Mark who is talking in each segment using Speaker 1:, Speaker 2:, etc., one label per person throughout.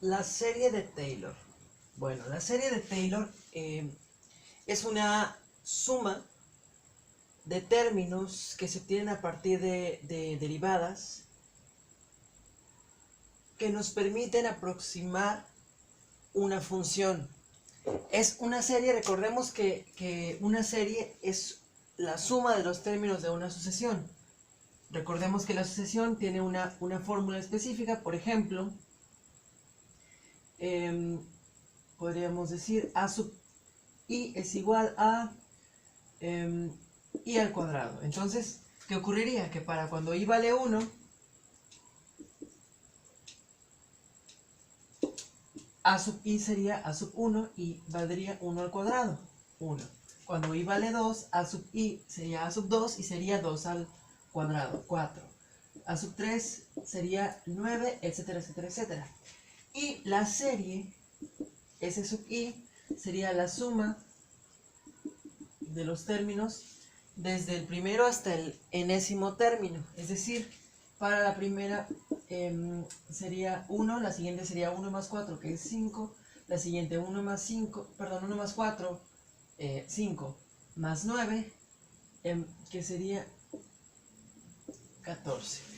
Speaker 1: La serie de Taylor. Bueno, la serie de Taylor es una suma de términos que se obtienen a partir de derivadas que nos permiten aproximar una función. Es una serie, recordemos que una serie es la suma de los términos de una sucesión. Recordemos que la sucesión tiene una fórmula específica, por ejemplo, podríamos decir a sub i es igual a i al cuadrado. Entonces, ¿qué ocurriría? Que para cuando i vale 1, a sub i sería a sub 1 y valdría 1 al cuadrado, 1. Cuando i vale 2, a sub i sería a sub 2 y sería 2 al cuadrado, 4. A sub 3 sería 9, etcétera, etcétera, etcétera. Y la serie, S sub i, sería la suma de los términos desde el primero hasta el enésimo término. Es decir, para la primera sería 1, la siguiente sería 1 más 4, que es 5, la siguiente 1 más 4, 5, más 9, que sería 14.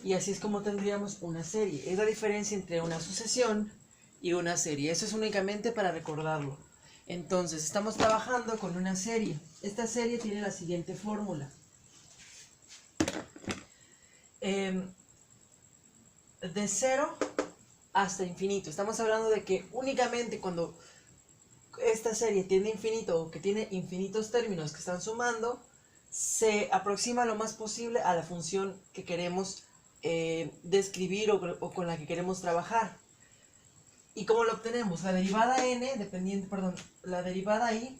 Speaker 1: Y así es como tendríamos una serie. Es la diferencia entre una sucesión y una serie. Eso es únicamente para recordarlo. Entonces, estamos trabajando con una serie. Esta serie tiene la siguiente fórmula. De 0 hasta infinito. Estamos hablando de que únicamente cuando esta serie tiene infinito o que tiene infinitos términos que están sumando, se aproxima lo más posible a la función que queremos describir o con la que queremos trabajar. ¿Y cómo lo obtenemos? La derivada n, la derivada i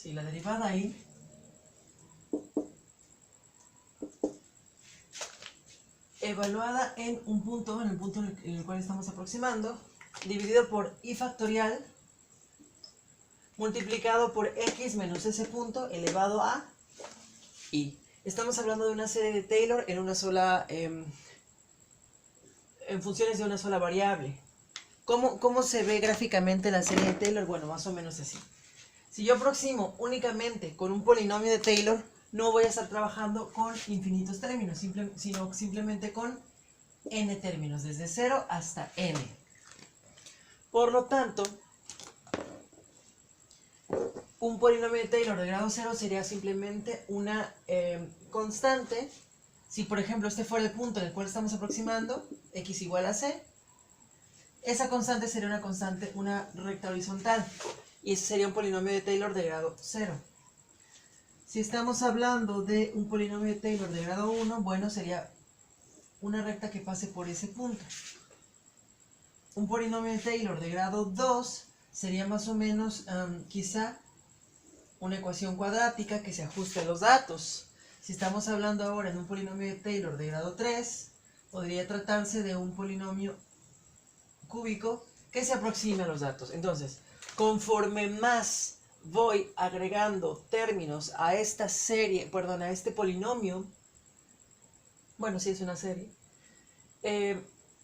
Speaker 1: la derivada i evaluada en un punto, en el punto en el cual estamos aproximando, dividido por i factorial multiplicado por x menos ese punto elevado a i. Estamos hablando de una serie de Taylor en una sola, en funciones de una sola variable. ¿Cómo se ve gráficamente la serie de Taylor? Bueno, más o menos así. Si yo aproximo únicamente con un polinomio de Taylor, no voy a estar trabajando con infinitos términos, sino simplemente con n términos, desde 0 hasta n. Por lo tanto, un polinomio de Taylor de grado 0 sería simplemente una constante. Si por ejemplo este fuera el punto en el cual estamos aproximando, x igual a c, esa constante sería una recta horizontal, y ese sería un polinomio de Taylor de grado 0. Si estamos hablando de un polinomio de Taylor de grado 1, bueno, sería una recta que pase por ese punto. Un polinomio de Taylor de grado 2 sería más o menos quizá una ecuación cuadrática que se ajuste a los datos. Si estamos hablando ahora de un polinomio de Taylor de grado 3, podría tratarse de un polinomio cúbico que se aproxime a los datos. Entonces, conforme más voy agregando términos a esta serie, a este polinomio, bueno, sí es una serie,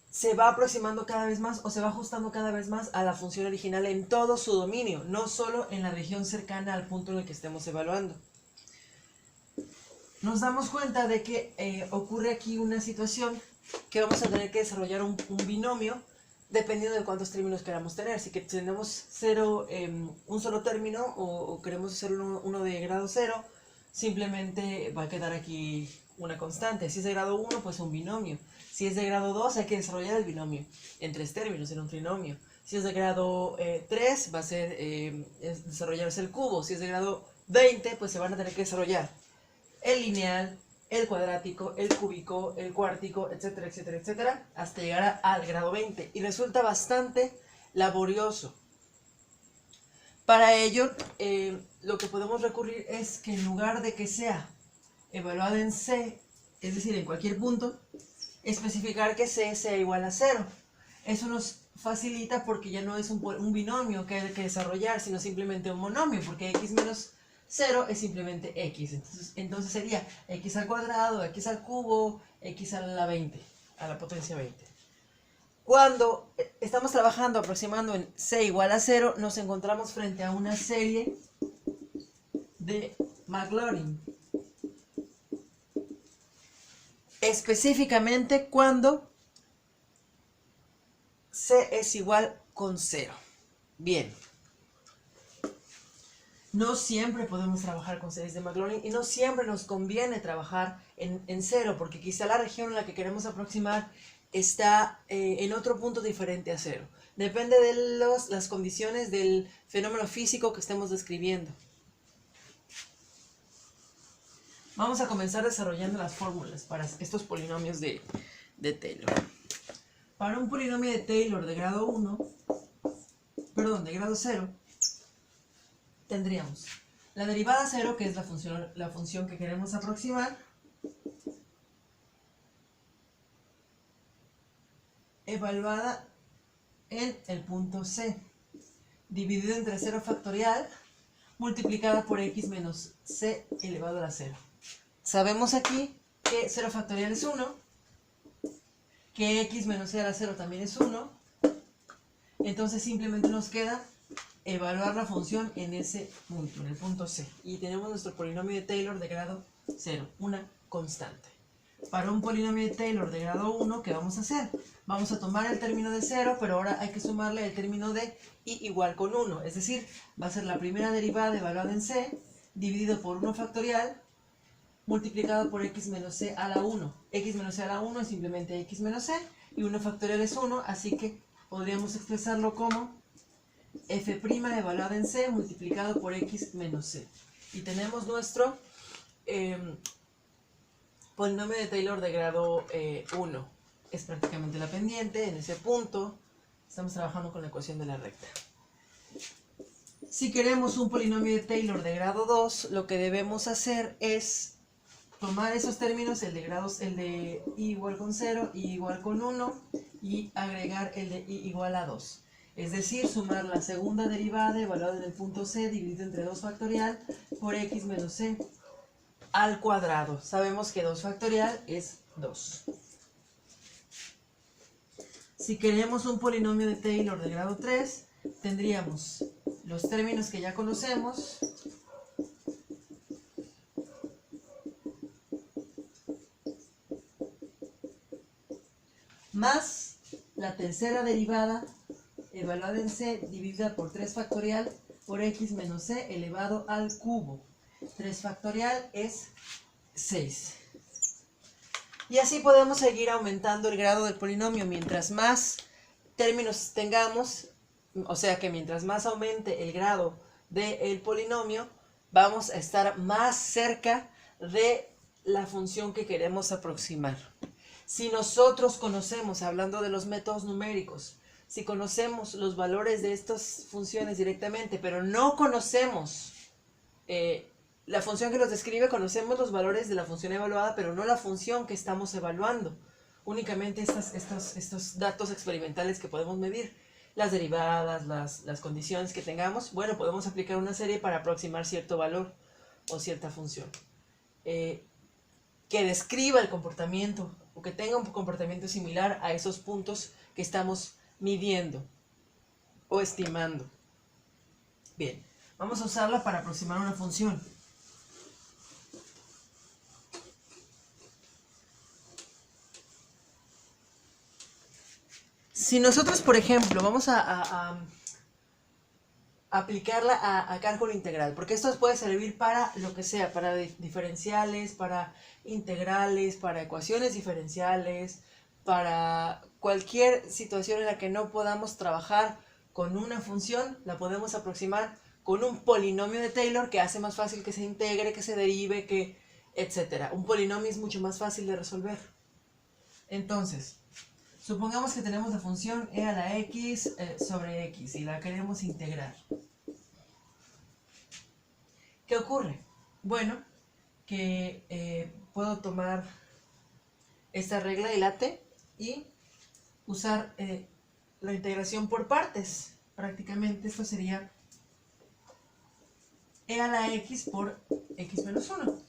Speaker 1: se va aproximando cada vez más o se va ajustando cada vez más a la función original en todo su dominio, no solo en la región cercana al punto en el que estemos evaluando. Nos damos cuenta de que ocurre aquí una situación que vamos a tener que desarrollar un binomio dependiendo de cuántos términos queramos tener. Si tenemos un solo término o queremos hacer uno de grado 0, simplemente va a quedar aquí una constante. Si es de grado 1, pues un binomio. Si es de grado 2, hay que desarrollar el binomio en 3 términos, en un trinomio. Si es de grado 3, va a ser desarrollarse el cubo. Si es de grado 20, pues se van a tener que desarrollar el lineal, el cuadrático, el cúbico, el cuártico, etcétera, etcétera, etcétera, hasta llegar al grado 20. Y resulta bastante laborioso. Para ello, lo que podemos recurrir es que en lugar de que sea evaluado en C, es decir, en cualquier punto, especificar que C sea igual a 0. Eso nos facilita porque ya no es un binomio que hay que desarrollar, sino simplemente un monomio, porque x menos 0 es simplemente x. Entonces sería x al cuadrado, x al cubo, x a la 20, a la potencia 20. Cuando estamos trabajando aproximando en c igual a 0, nos encontramos frente a una serie de Maclaurin. Específicamente cuando c es igual con 0. Bien. No siempre podemos trabajar con series de Maclaurin y no siempre nos conviene trabajar en 0, porque quizá la región en la que queremos aproximar está en otro punto diferente a 0. Depende de las condiciones del fenómeno físico que estemos describiendo. Vamos a comenzar desarrollando las fórmulas para estos polinomios de Taylor. Para un polinomio de Taylor de grado 0, tendríamos la derivada 0, que es la función que queremos aproximar, evaluada en el punto C, dividido entre 0 factorial, multiplicada por x menos c elevado a la 0. Sabemos aquí que 0 factorial es 1, que x menos c a la 0 también es 1, entonces simplemente nos queda evaluar la función en ese punto, en el punto C. Y tenemos nuestro polinomio de Taylor de grado 0, una constante. Para un polinomio de Taylor de grado 1, ¿qué vamos a hacer? Vamos a tomar el término de 0, pero ahora hay que sumarle el término de y igual con 1. Es decir, va a ser la primera derivada evaluada en C, dividido por 1 factorial, multiplicado por x menos c a la 1. X menos c a la 1 es simplemente x menos c, y 1 factorial es 1, así que podríamos expresarlo como f' evaluada en c multiplicado por x menos c. Y tenemos nuestro polinomio de Taylor de grado 1. Es prácticamente la pendiente. En ese punto estamos trabajando con la ecuación de la recta. Si queremos un polinomio de Taylor de grado 2, lo que debemos hacer es tomar esos términos, el de y igual con 0, y igual con 1, y agregar el de y igual a 2. Es decir, sumar la segunda derivada evaluada en el punto C dividido entre 2 factorial por x menos c al cuadrado. Sabemos que 2 factorial es 2. Si queremos un polinomio de Taylor de grado 3, tendríamos los términos que ya conocemos, más la tercera derivada evaluada en c dividida por 3 factorial por x menos c elevado al cubo. 3 factorial es 6. Y así podemos seguir aumentando el grado del polinomio. Mientras más términos tengamos, o sea que mientras más aumente el grado del polinomio, vamos a estar más cerca de la función que queremos aproximar. Si nosotros conocemos, hablando de los métodos numéricos, si conocemos los valores de estas funciones directamente, pero no conocemos la función que los describe, conocemos los valores de la función evaluada, pero no la función que estamos evaluando. Únicamente estos datos experimentales que podemos medir, las derivadas, las condiciones que tengamos, bueno, podemos aplicar una serie para aproximar cierto valor o cierta función. Que describa el comportamiento o que tenga un comportamiento similar a esos puntos que estamos midiendo o estimando. Bien, vamos a usarla para aproximar una función. Si nosotros, por ejemplo, vamos a aplicarla a cálculo integral, porque esto puede servir para lo que sea, para diferenciales, para integrales, para ecuaciones diferenciales, para cualquier situación en la que no podamos trabajar con una función, la podemos aproximar con un polinomio de Taylor que hace más fácil que se integre, que se derive, etc. Un polinomio es mucho más fácil de resolver. Entonces, supongamos que tenemos la función e a la x sobre x y la queremos integrar. ¿Qué ocurre? Bueno, que puedo tomar esta regla de late y usar la integración por partes. Prácticamente esto sería e a la x por x menos 1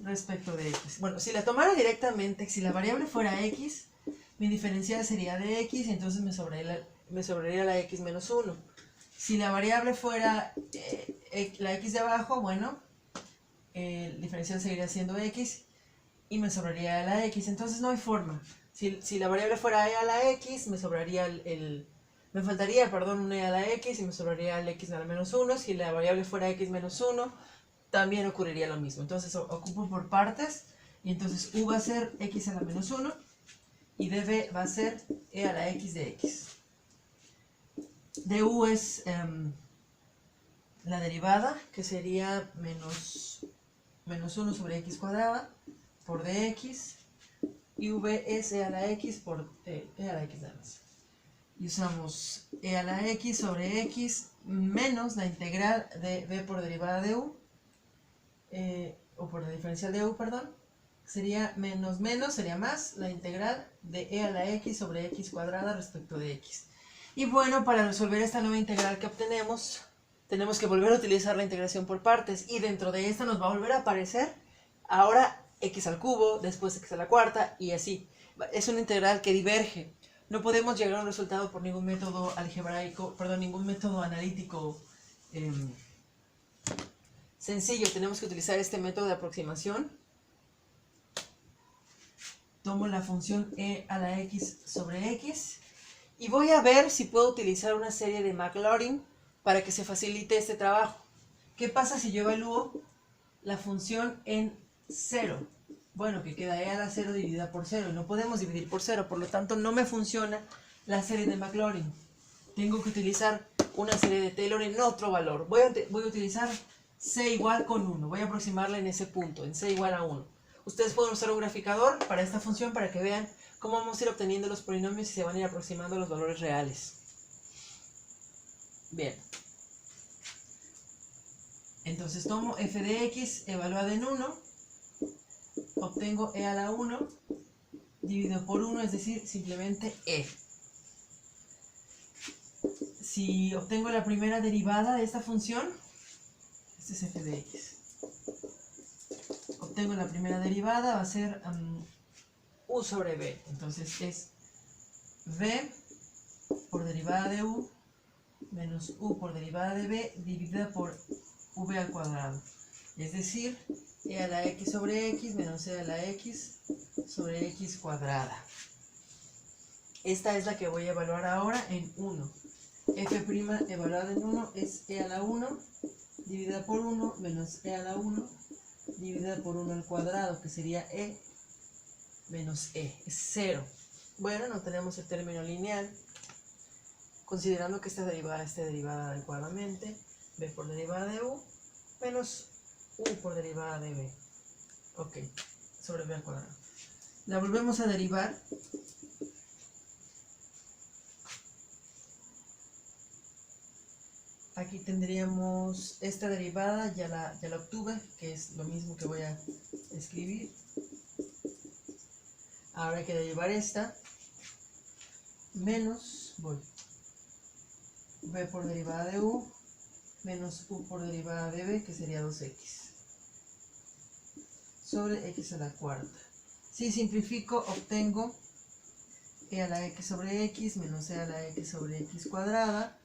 Speaker 1: respecto de x. Bueno, si la tomara directamente, si la variable fuera x, mi diferencial sería de x y entonces me sobraría la x menos 1. Si la variable fuera la x de abajo, bueno, el diferencial seguiría siendo x y me sobraría la x. Entonces no hay forma. Si la variable fuera e a la x, me sobraría me faltaría, perdón, un e a la x y me sobraría el x a la menos 1. Si la variable fuera x menos 1, también ocurriría lo mismo. Entonces ocupo por partes y entonces u va a ser x a la menos 1 y db va a ser e a la x de x. Du es la derivada, que sería menos 1 sobre x cuadrada por dx, y v es e a la x por e a la x nada más. Y usamos e a la x sobre x menos la integral de v por derivada de u, o por la diferencial de u, perdón, sería menos sería más la integral de e a la x sobre x cuadrada respecto de x. Y bueno, para resolver esta nueva integral que obtenemos, tenemos que volver a utilizar la integración por partes, y dentro de esta nos va a volver a aparecer ahora x al cubo, después x a la cuarta, y así. Es una integral que diverge. No podemos llegar a un resultado por ningún método algebraico, perdón, ningún método analítico sencillo. Tenemos que utilizar este método de aproximación. Tomo la función e a la x sobre x y voy a ver si puedo utilizar una serie de Maclaurin para que se facilite este trabajo. ¿Qué pasa si yo evalúo la función en 0? Bueno, que queda e a la 0 dividida por 0 y no podemos dividir por 0, por lo tanto no me funciona la serie de Maclaurin. Tengo que utilizar una serie de Taylor en otro valor. Voy a utilizar c igual con 1. Voy a aproximarla en ese punto, en c igual a 1. Ustedes pueden usar un graficador para esta función para que vean cómo vamos a ir obteniendo los polinomios y se van a ir aproximando a los valores reales. Bien. Entonces tomo f de x evaluada en 1, obtengo e a la 1 dividido por 1, es decir, simplemente e. Si obtengo la primera derivada de esta función, este es f de x. Obtengo la primera derivada, va a ser u sobre b. Entonces es v por derivada de u menos u por derivada de b dividida por v al cuadrado. Es decir, e a la x sobre x menos e a la x sobre x cuadrada. Esta es la que voy a evaluar ahora en 1. f' evaluada en 1 es e a la 1 dividida por 1 menos e a la 1 dividida por 1 al cuadrado, que sería e menos e, es 0. Bueno, no tenemos el término lineal. Considerando que esta derivada esté derivada adecuadamente, b por derivada de u menos u por derivada de b. Ok, sobre b al cuadrado. La volvemos a derivar. Aquí tendríamos esta derivada, ya la obtuve, que es lo mismo que voy a escribir. Ahora hay que derivar esta, menos, b por derivada de u, menos u por derivada de b, que sería 2x, sobre x a la cuarta. Si simplifico, obtengo e a la x sobre x, menos e a la x sobre x cuadrada,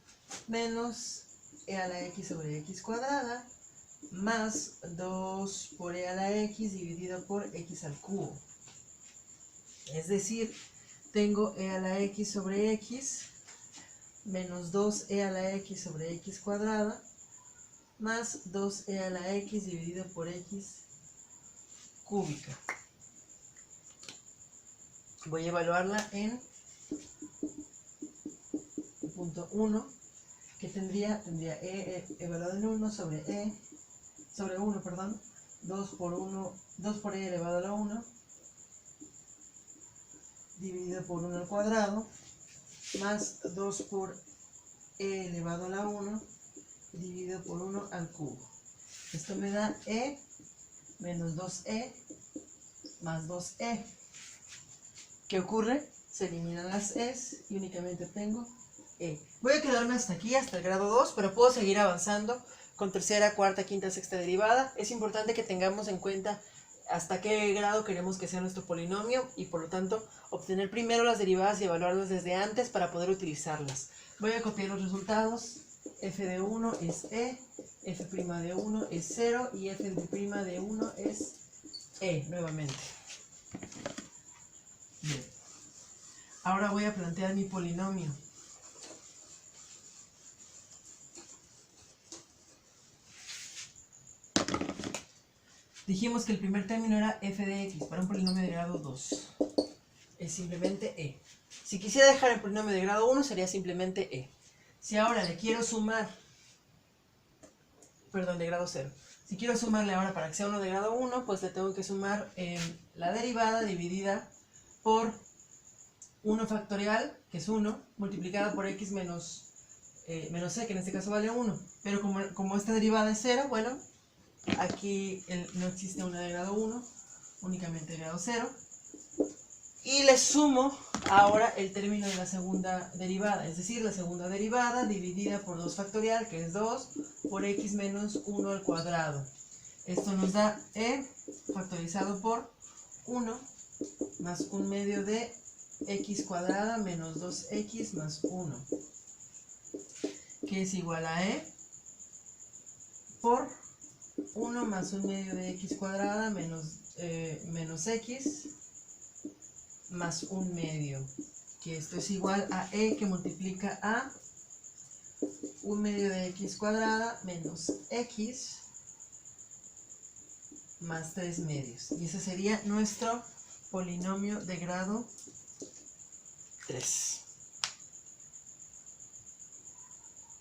Speaker 1: menos e a la x sobre x cuadrada, más 2 por e a la x dividido por x al cubo. Es decir, tengo e a la x sobre x menos 2e a la x sobre x cuadrada más 2e a la x dividido por x cúbica. Voy a evaluarla en punto 1, que tendría e evaluado en 1 sobre 1, perdón, 2 por e elevado a la 1 dividido por 1 al cuadrado más 2 por e elevado a la 1 dividido por 1 al cubo. Esto me da e menos 2e más 2e. ¿Qué ocurre? Se eliminan las e's y únicamente tengo e. Voy a quedarme hasta aquí, hasta el grado 2, pero puedo seguir avanzando con tercera, cuarta, quinta, sexta derivada. Es importante que tengamos en cuenta hasta qué grado queremos que sea nuestro polinomio y por lo tanto obtener primero las derivadas y evaluarlas desde antes para poder utilizarlas. Voy a copiar los resultados. F de 1 es E, F' de 1 es 0 y F' de 1 es E nuevamente. Bien. Ahora voy a plantear mi polinomio. Dijimos que el primer término era f de x para un polinomio de grado 2. Es simplemente e. Si quisiera dejar el polinomio de grado 1 sería simplemente e. Si ahora le quiero sumar, perdón, de grado 0. Si quiero sumarle ahora para que sea uno de grado 1, pues le tengo que sumar la derivada dividida por 1 factorial, que es 1, multiplicada por x menos c, que en este caso vale 1. Pero como esta derivada es 0, bueno, aquí no existe una de grado 1, únicamente de grado 0. Y le sumo ahora el término de la segunda derivada, es decir, la segunda derivada dividida por 2 factorial, que es 2, por x menos 1 al cuadrado. Esto nos da e factorizado por 1 más 1 medio de x cuadrada menos 2x más 1, que es igual a e por 1 más 1 medio de x cuadrada menos x más 1 medio, que esto es igual a e que multiplica a 1 medio de x cuadrada menos x más 3 medios. Y ese sería nuestro polinomio de grado 3,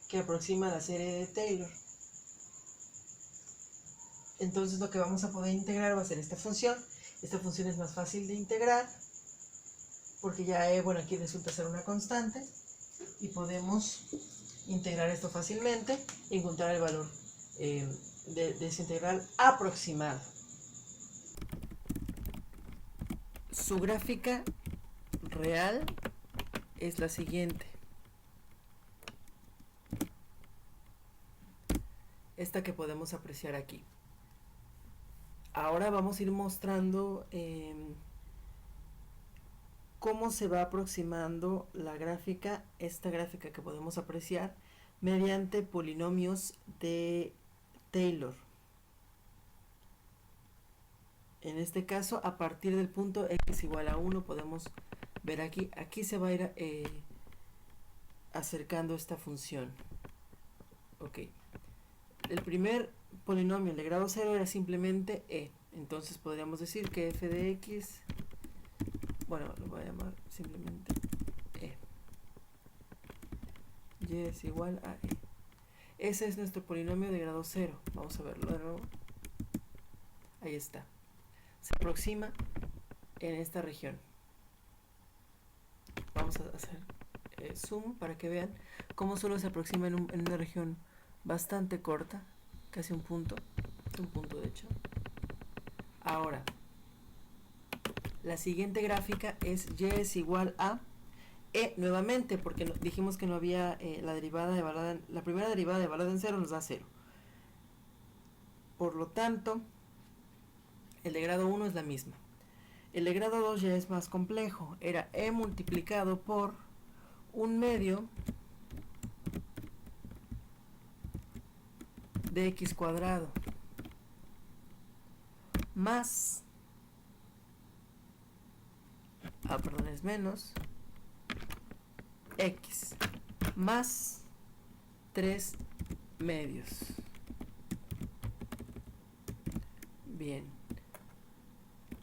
Speaker 1: que aproxima la serie de Taylor. Entonces lo que vamos a poder integrar va a ser esta función. Esta función es más fácil de integrar porque ya e, bueno, aquí resulta ser una constante y podemos integrar esto fácilmente y encontrar el valor de esa integral aproximado. Su gráfica real es la siguiente. Esta que podemos apreciar aquí. Ahora vamos a ir mostrando cómo se va aproximando la gráfica, esta gráfica que podemos apreciar, mediante polinomios de Taylor. En este caso, a partir del punto x igual a 1, podemos ver aquí se va a ir acercando esta función. Ok. El primer polinomio de grado 0 era simplemente e. Entonces podríamos decir que f de x, bueno, lo voy a llamar simplemente e. Y es igual a e. Ese es nuestro polinomio de grado 0. Vamos a verlo de nuevo. Ahí está. Se aproxima en esta región. Vamos a hacer zoom para que vean cómo solo se aproxima en una región bastante corta, casi un punto de hecho. Ahora, la siguiente gráfica es y es igual a e nuevamente, porque dijimos que no había la primera derivada evaluada en 0 nos da 0. Por lo tanto, el de grado 1 es la misma. El de grado 2 ya es más complejo, era e multiplicado por 1 medio de x cuadrado más, es menos, x más 3 medios. Bien,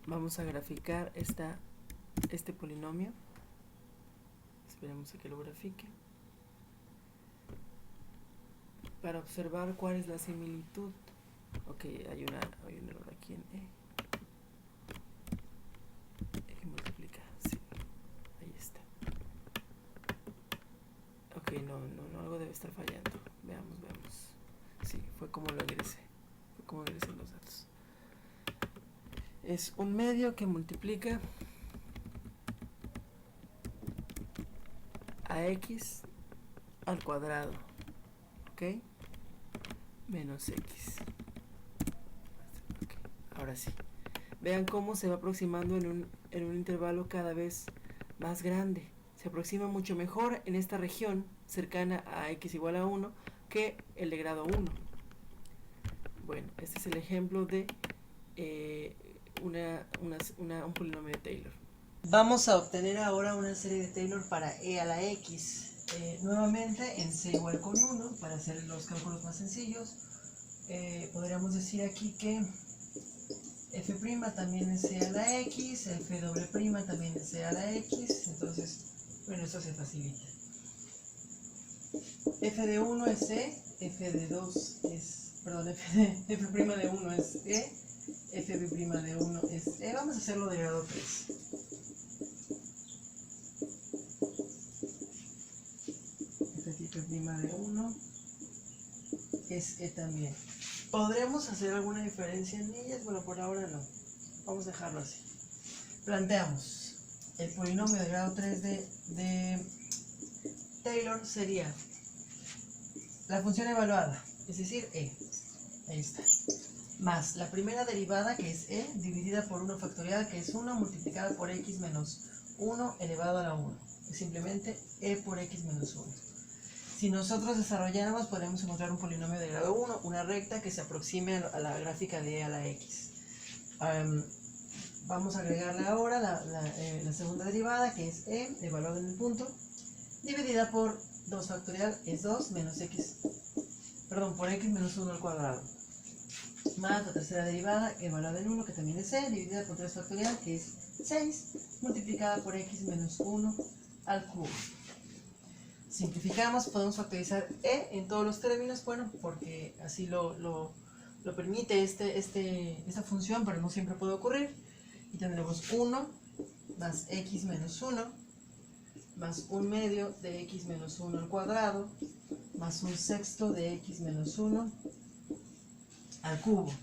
Speaker 1: vamos a graficar este polinomio. Esperemos a que lo grafique para observar cuál es la similitud. Ok, hay un error aquí en e. E multiplica, sí, ahí está. Ok, no, algo debe estar fallando. Veamos. Sí, fue como lo agresé. Los datos. Es 1 medio que multiplica a x al cuadrado. ¿Ok? menos x. Okay, ahora sí. Vean cómo se va aproximando en un intervalo cada vez más grande. Se aproxima mucho mejor en esta región cercana a x igual a 1 que el de grado 1. Bueno, este es el ejemplo de un polinomio de Taylor. Vamos a obtener ahora una serie de Taylor para e a la x. Nuevamente en c igual con 1, para hacer los cálculos más sencillos, podríamos decir aquí que f' también es e a la x, f doble prima también es e a la x, entonces, bueno, eso se facilita. F de 1 es e, f de 2 es, perdón, f' de 1 es e, f' de 1 es e, vamos a hacerlo de grado 3. F' de 1 es e también. ¿Podremos hacer alguna diferencia en ellas? Bueno, por ahora no. Vamos a dejarlo así. Planteamos. El polinomio de grado 3 de Taylor sería la función evaluada, es decir, e. Ahí está. Más la primera derivada, que es e, dividida por 1 factorial, que es 1, multiplicada por x menos 1 elevado a la 1. Es simplemente e por x menos 1. Si nosotros desarrolláramos, podemos encontrar un polinomio de grado 1, una recta que se aproxime a la gráfica de e a la x. Vamos a agregarle ahora la segunda derivada, que es e, evaluada en el punto, dividida por 2 factorial, es 2, menos x, perdón, por x menos 1 al cuadrado. Más la tercera derivada, evaluada en 1, que también es e, dividida por 3 factorial, que es 6, multiplicada por x menos 1 al cubo. Simplificamos, podemos factorizar e en todos los términos, bueno, porque así lo permite esta función, pero no siempre puede ocurrir. Y tendremos 1 más x menos 1 más 1 medio de x menos 1 al cuadrado más 1 sexto de x menos 1 al cubo.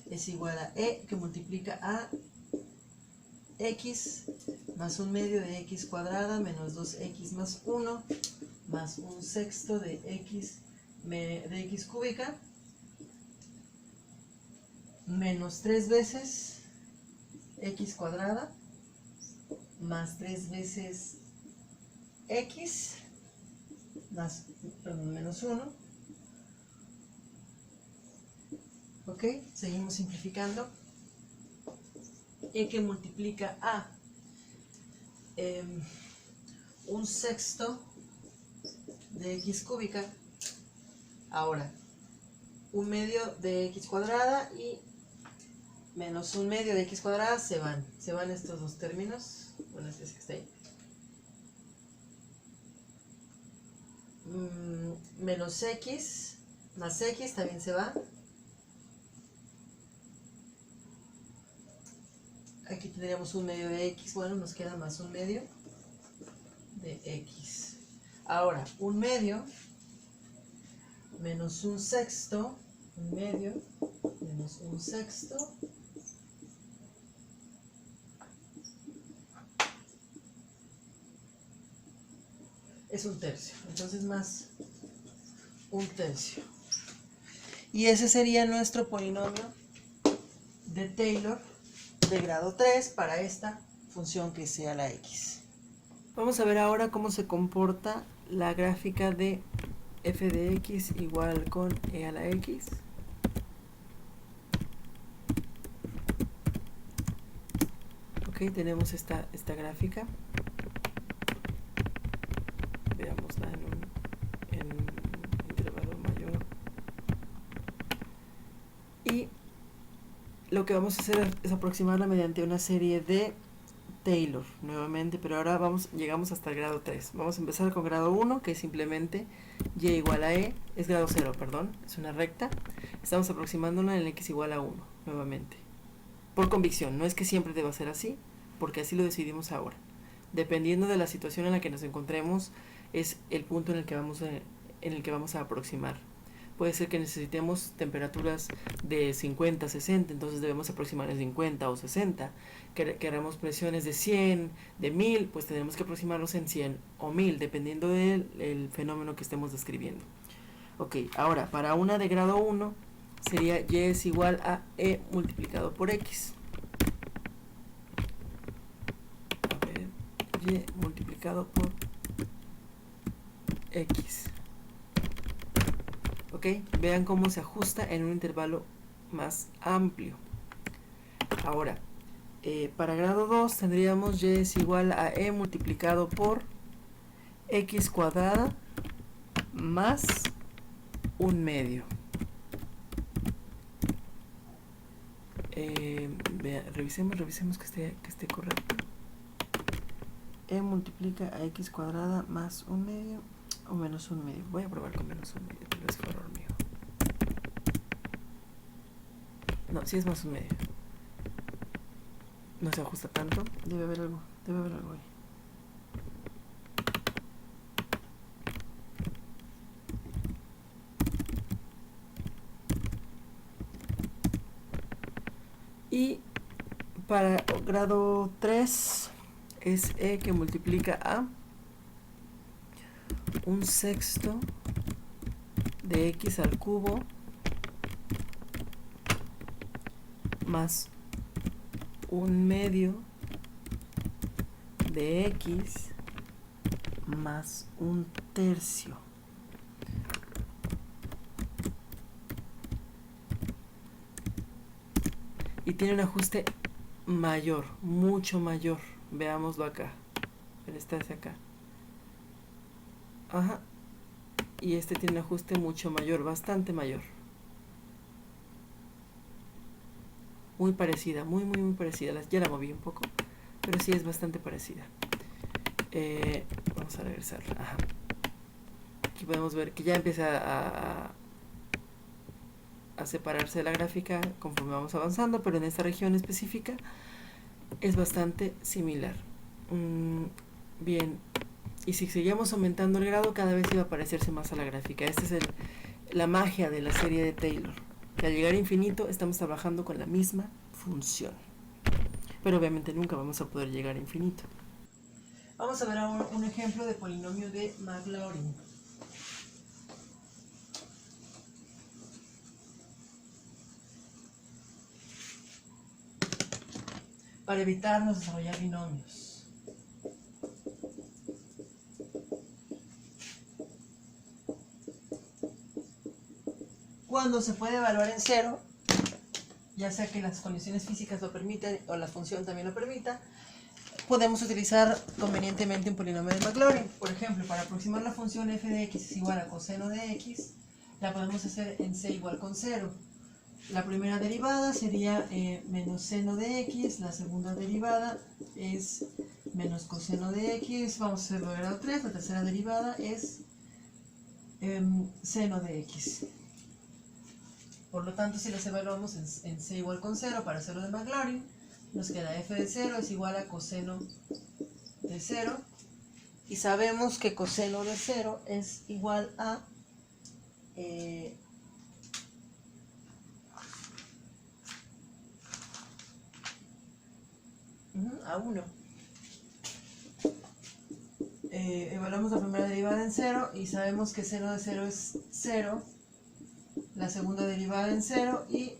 Speaker 1: Es igual a e, que multiplica a x más 1 medio de x cuadrada menos 2x más 1 más 1 sexto de x cúbica menos 3 veces x cuadrada más 3 veces x más, perdón, menos 1. Ok, seguimos simplificando. E que multiplica a 1 sexto de x cúbica. Ahora, 1 medio de x cuadrada y menos 1 medio de x cuadrada se van estos dos términos. Bueno, este es que está ahí. Menos x más x también se va. Aquí tendríamos 1 medio de x, bueno, nos queda más 1 medio de x. Ahora, 1 medio menos 1 sexto, 1 medio menos 1 sexto es 1 tercio, entonces más 1 tercio. Y ese sería nuestro polinomio de Taylor de grado 3 para esta función que sea la x. Vamos a ver ahora cómo se comporta la gráfica de f de x igual con e a la x. Ok, tenemos esta gráfica. Veámosla en un intervalo mayor. Y lo que vamos a hacer es aproximarla mediante una serie de Taylor, nuevamente, pero ahora llegamos hasta el grado 3. Vamos a empezar con grado 1, que es simplemente y igual a e, es grado 0, perdón, es una recta. Estamos aproximándola en x igual a 1, nuevamente. Por convicción, no es que siempre deba ser así, porque así lo decidimos ahora. Dependiendo de la situación en la que nos encontremos, es el punto en el que vamos a aproximar. Puede ser que necesitemos temperaturas de 50, 60, entonces debemos aproximar en 50 o 60. Queramos presiones de 100, de 1000, pues tenemos que aproximarnos en 100 o 1000, dependiendo del fenómeno que estemos describiendo. Ok, ahora para una de grado 1 sería y es igual a e multiplicado por x. A ver, y multiplicado por x. Ok, vean cómo se ajusta en un intervalo más amplio. Ahora, para grado 2 tendríamos y es igual a e multiplicado por x cuadrada más un medio. Revisemos que esté correcto. E multiplica a x cuadrada más un medio o menos un medio. Voy a probar con menos un medio, tal vez fue error mío. No, si es más un medio. No se ajusta tanto. Debe haber algo ahí. Y para grado 3 es e que multiplica a un sexto de x al cubo más un medio de x más un tercio. Y tiene un ajuste mayor, mucho mayor. Veámoslo acá. Este hacia acá. Ajá. Y este tiene un ajuste mucho mayor, bastante mayor. Muy parecida, muy parecida. Ya la moví un poco, pero sí es bastante parecida. Vamos a regresar. Ajá. Aquí podemos ver que ya empieza a separarse de la gráfica conforme vamos avanzando, pero en esta región específica es bastante similar. Bien, y si seguimos aumentando el grado, cada vez iba a parecerse más a la gráfica. Esta es la magia de la serie de Taylor, que al llegar a infinito estamos trabajando con la misma función, pero obviamente nunca vamos a poder llegar a infinito. Vamos a ver ahora un ejemplo de polinomio de Maclaurin. Para evitarnos desarrollar binomios. Cuando se puede evaluar en cero, ya sea que las condiciones físicas lo permitan o la función también lo permita, podemos utilizar convenientemente un polinomio de Maclaurin. Por ejemplo, para aproximar la función f de x es igual a coseno de x, la podemos hacer en c igual con 0. La primera derivada sería menos seno de x, la segunda derivada es menos coseno de x, vamos a hacerlo de grado 3, la tercera derivada es seno de x. Por lo tanto, si las evaluamos en c igual con 0 para hacerlo de Maclaurin, nos queda f de 0 es igual a coseno de 0, y sabemos que coseno de 0 es igual a a 1. Evaluamos la primera derivada en 0 y sabemos que seno de 0 es 0, la segunda derivada en 0 y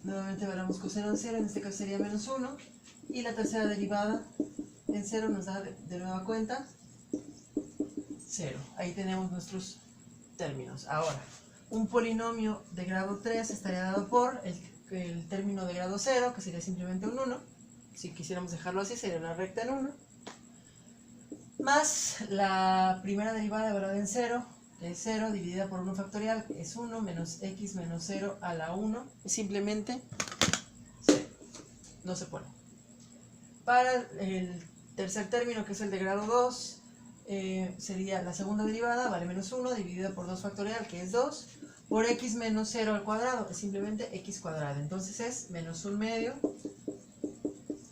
Speaker 1: nuevamente evaluamos coseno de 0, en este caso sería menos 1, y la tercera derivada en 0 nos da de nueva cuenta 0. Ahí tenemos nuestros términos. Ahora, un polinomio de grado 3 estaría dado por el término de grado 0, que sería simplemente un 1. Si quisiéramos dejarlo así, sería una recta en 1. Más la primera derivada evaluada en 0, que es 0, dividida por 1 factorial, que es 1, menos x menos 0 a la 1. Es simplemente 0. No se pone. Para el tercer término, que es el de grado 2, sería la segunda derivada, vale menos 1, dividida por 2 factorial, que es 2, por x menos 0 al cuadrado, es simplemente x cuadrada. Entonces es menos 1 medio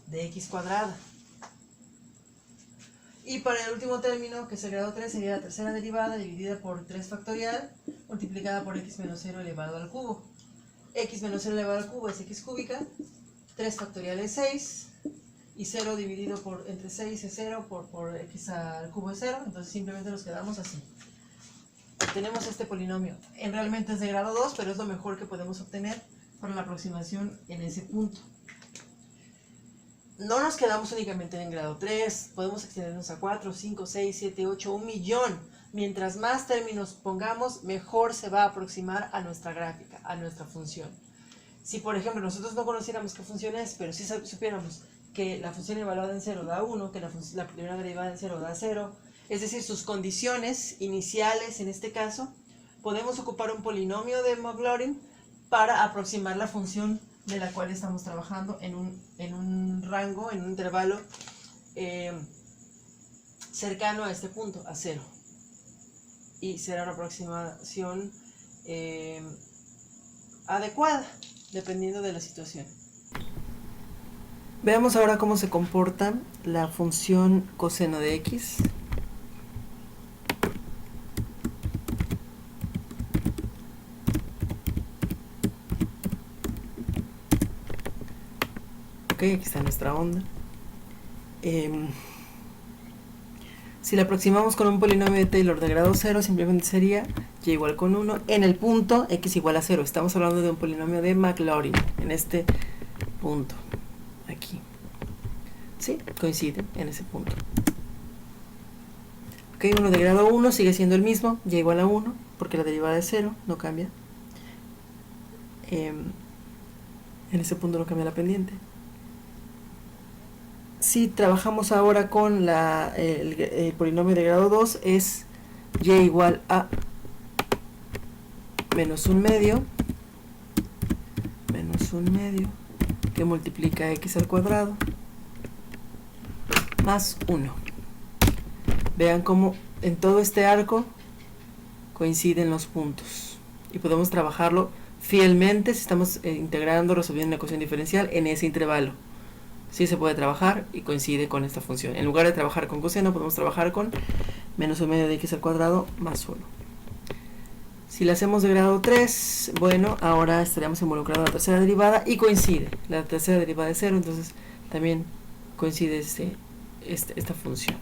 Speaker 1: de x cuadrada. Y para el último término, que es el grado 3, sería la tercera derivada dividida por 3 factorial, multiplicada por x menos 0 elevado al cubo. X menos 0 elevado al cubo es x cúbica, 3 factorial es 6, y 0 dividido entre 6 es 0, por x al cubo es 0, entonces simplemente nos quedamos así. obtenemos este polinomio. Realmente es de grado 2, pero es lo mejor que podemos obtener para la aproximación en ese punto. No nos quedamos únicamente en grado 3, podemos extendernos a 4, 5, 6, 7, 8, 1 millón. Mientras más términos pongamos, mejor se va a aproximar a nuestra gráfica, a nuestra función. Si, por ejemplo, nosotros no conociéramos qué función es, pero si supiéramos que la función evaluada en 0 da 1, que la primera derivada en 0 da 0, es decir, sus condiciones iniciales en este caso, podemos ocupar un polinomio de Maclaurin para aproximar la función de la cual estamos trabajando en un rango, en un intervalo cercano a este punto, a 0. Y será una aproximación adecuada, dependiendo de la situación. Veamos ahora cómo se comporta la función coseno de x. Ok, aquí está nuestra onda. Si la aproximamos con un polinomio de Taylor de grado 0, simplemente sería y igual con 1 en el punto x igual a 0. Estamos hablando de un polinomio de Maclaurin en este punto, aquí. ¿Sí? Coincide en ese punto. Ok, uno de grado 1 sigue siendo el mismo, y igual a 1, porque la derivada es 0, no cambia. En ese punto no cambia la pendiente. Si trabajamos ahora con el polinomio de grado 2, es y igual a menos un medio, que multiplica x al cuadrado, más 1. Vean cómo en todo este arco coinciden los puntos. Y podemos trabajarlo fielmente si estamos integrando, resolviendo una ecuación diferencial en ese intervalo. Sí se puede trabajar y coincide con esta función. En lugar de trabajar con coseno, podemos trabajar con menos un medio de x al cuadrado más 1. Si la hacemos de grado 3, bueno, ahora estaríamos involucrando la tercera derivada y coincide. La tercera derivada es 0, entonces también coincide esta función.